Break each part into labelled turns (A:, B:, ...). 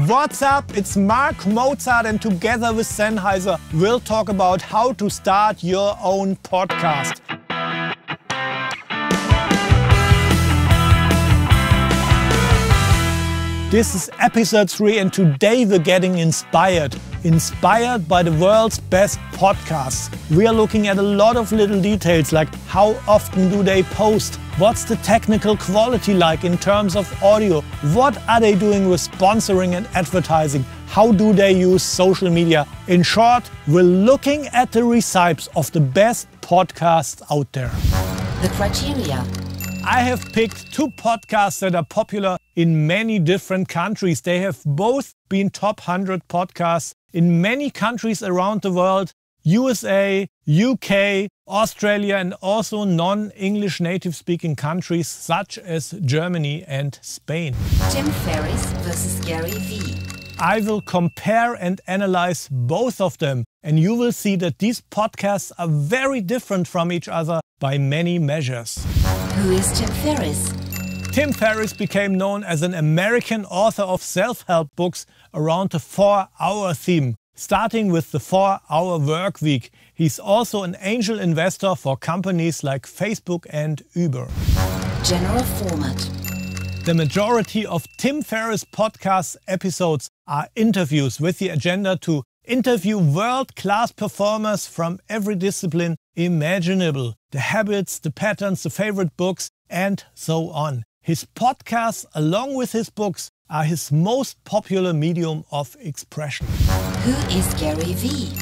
A: What's up? It's Marc Mozart, and together with Sennheiser, we'll talk about how to start your own podcast. This is episode 3, and today we're getting inspired by the world's best podcasts. We are looking at a lot of little details, like how often do they post, what's the technical quality like in terms of audio, what are they doing with sponsoring and advertising, how do they use social media. In short, we're looking at the recipes of the best podcasts out there.
B: The criteria.
A: I have picked 2 podcasts that are popular in many different countries. They have both been top 100 podcasts in many countries around the world: USA, UK, Australia, and also non-English native speaking countries such as Germany and Spain.
B: Tim Ferriss versus Gary Vee.
A: I will compare and analyze both of them, and you will see that these podcasts are very different from each other by many measures.
B: Who is Tim Ferriss?
A: Tim Ferriss became known as an American author of self-help books around the 4-hour theme, starting with the 4-hour work week. He's also an angel investor for companies like Facebook and Uber.
B: General format.
A: The majority of Tim Ferriss podcast episodes are interviews with the agenda to interview world-class performers from every discipline imaginable. The habits, the patterns, the favorite books, and so on. His podcasts, along with his books, are his most popular medium of expression.
B: Who is Gary Vee?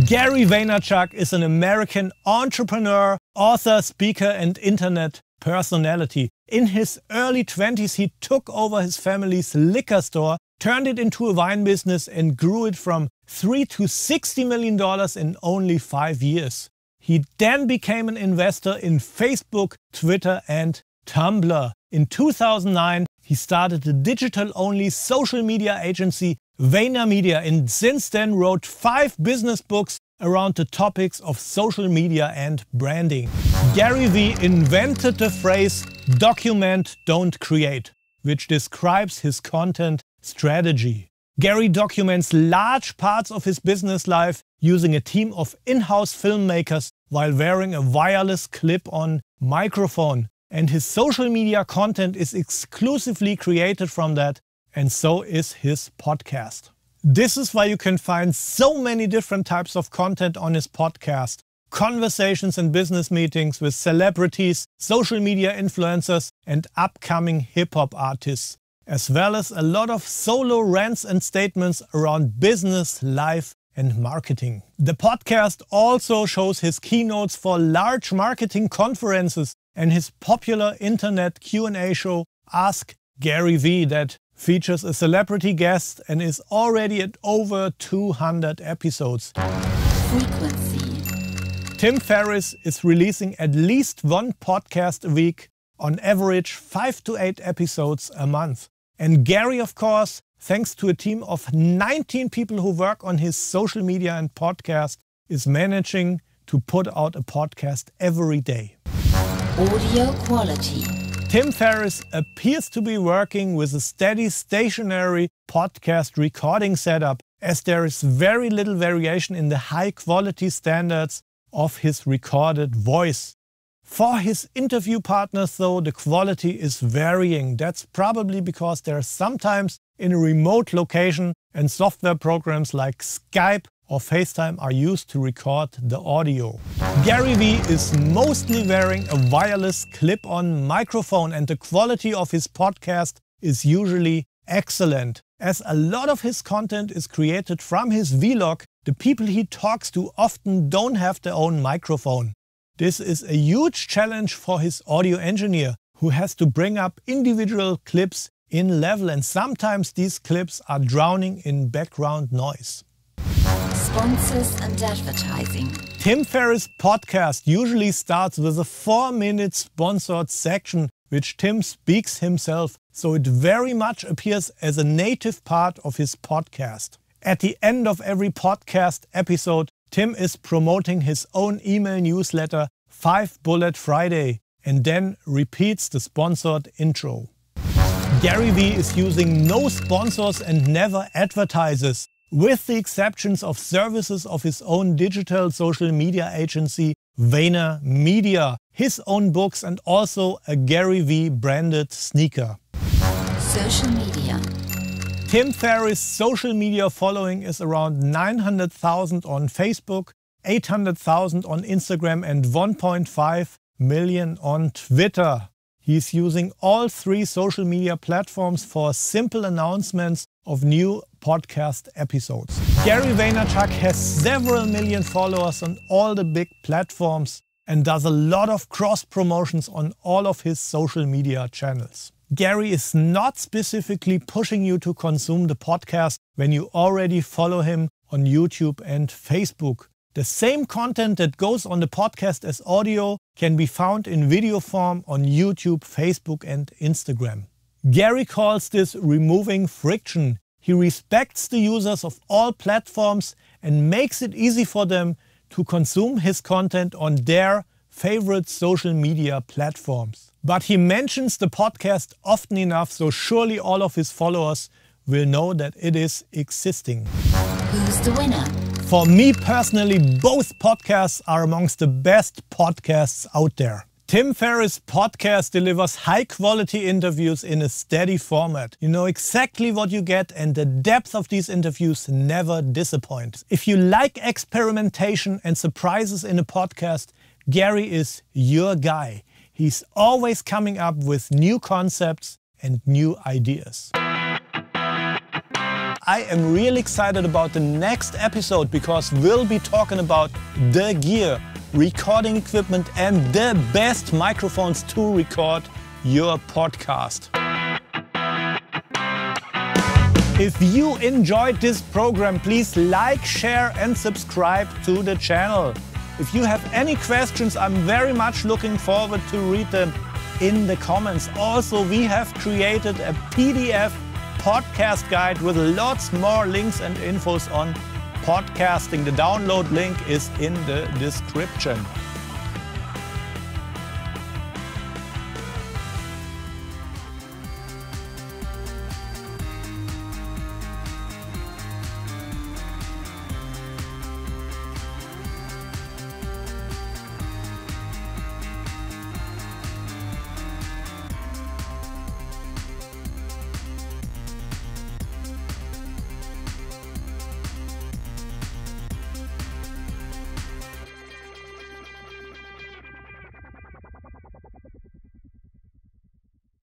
A: Gary Vaynerchuk is an American entrepreneur, author, speaker, and internet personality. In his early 20s, he took over his family's liquor store, turned it into a wine business, and grew it from $3 to $60 million in only 5 years. He then became an investor in Facebook, Twitter, and Tumblr. In 2009, he started the digital-only social media agency VaynerMedia, and since then wrote 5 business books around the topics of social media and branding. Gary Vee invented the phrase "document, don't create," which describes his content strategy. Gary documents large parts of his business life using a team of in-house filmmakers while wearing a wireless clip-on microphone. And his social media content is exclusively created from that, and so is his podcast. This is why you can find so many different types of content on his podcast. Conversations and business meetings with celebrities, social media influencers, and upcoming hip-hop artists, as well as a lot of solo rants and statements around business, life, and marketing. The podcast also shows his keynotes for large marketing conferences and his popular internet Q&A show ASKGARYVEE that features a celebrity guest and is already at over 200 episodes.
B: Frequency.
A: Tim Ferriss is releasing at least 1 podcast a week, on average 5 to 8 episodes a month. And Gary, of course, thanks to a team of 19 people who work on his social media and podcast, is managing to put out a podcast every day.
B: Audio quality.
A: Tim Ferriss appears to be working with a steady stationary podcast recording setup, as there is very little variation in the high quality standards of his recorded voice. For his interview partners, though, the quality is varying. That's probably because they're sometimes in a remote location and software programs like Skype or FaceTime are used to record the audio. Gary Vee is mostly wearing a wireless clip-on microphone, and the quality of his podcast is usually excellent. As a lot of his content is created from his vlog, the people he talks to often don't have their own microphone. This is a huge challenge for his audio engineer, who has to bring up individual clips in level, and sometimes these clips are drowning in background noise.
B: Sponsors and advertising.
A: Tim Ferriss' podcast usually starts with a 4-minute sponsored section, which Tim speaks himself, so it very much appears as a native part of his podcast. At the end of every podcast episode, Tim is promoting his own email newsletter, 5 Bullet Friday, and then repeats the sponsored intro. ASKGARYVEE is using no sponsors and never advertises, with the exceptions of services of his own digital social media agency, VaynerMedia, his own books and also a GaryVee branded sneaker.
B: Social media.
A: Tim Ferriss' social media following is around 900,000 on Facebook, 800,000 on Instagram and 1.5 million on Twitter. He's using all three social media platforms for simple announcements of new podcast episodes. Gary Vaynerchuk has several million followers on all the big platforms and does a lot of cross promotions on all of his social media channels. Gary is not specifically pushing you to consume the podcast when you already follow him on YouTube and Facebook. The same content that goes on the podcast as audio can be found in video form on YouTube, Facebook and Instagram. Gary calls this removing friction. He respects the users of all platforms and makes it easy for them to consume his content on their favorite social media platforms. But he mentions the podcast often enough, so surely all of his followers will know that it is existing.
B: Who's the winner?
A: For me personally, both podcasts are amongst the best podcasts out there. Tim Ferriss' podcast delivers high-quality interviews in a steady format. You know exactly what you get and the depth of these interviews never disappoints. If you like experimentation and surprises in a podcast, Gary is your guy. He's always coming up with new concepts and new ideas. I am really excited about the next episode because we'll be talking about the gear, recording equipment and the best microphones to record your podcast. If you enjoyed this program, please like, share and subscribe to the channel. If you have any questions, I'm very much looking forward to read them in the comments. Also, we have created a PDF podcast guide with lots more links and infos on podcasting. The download link is in the description.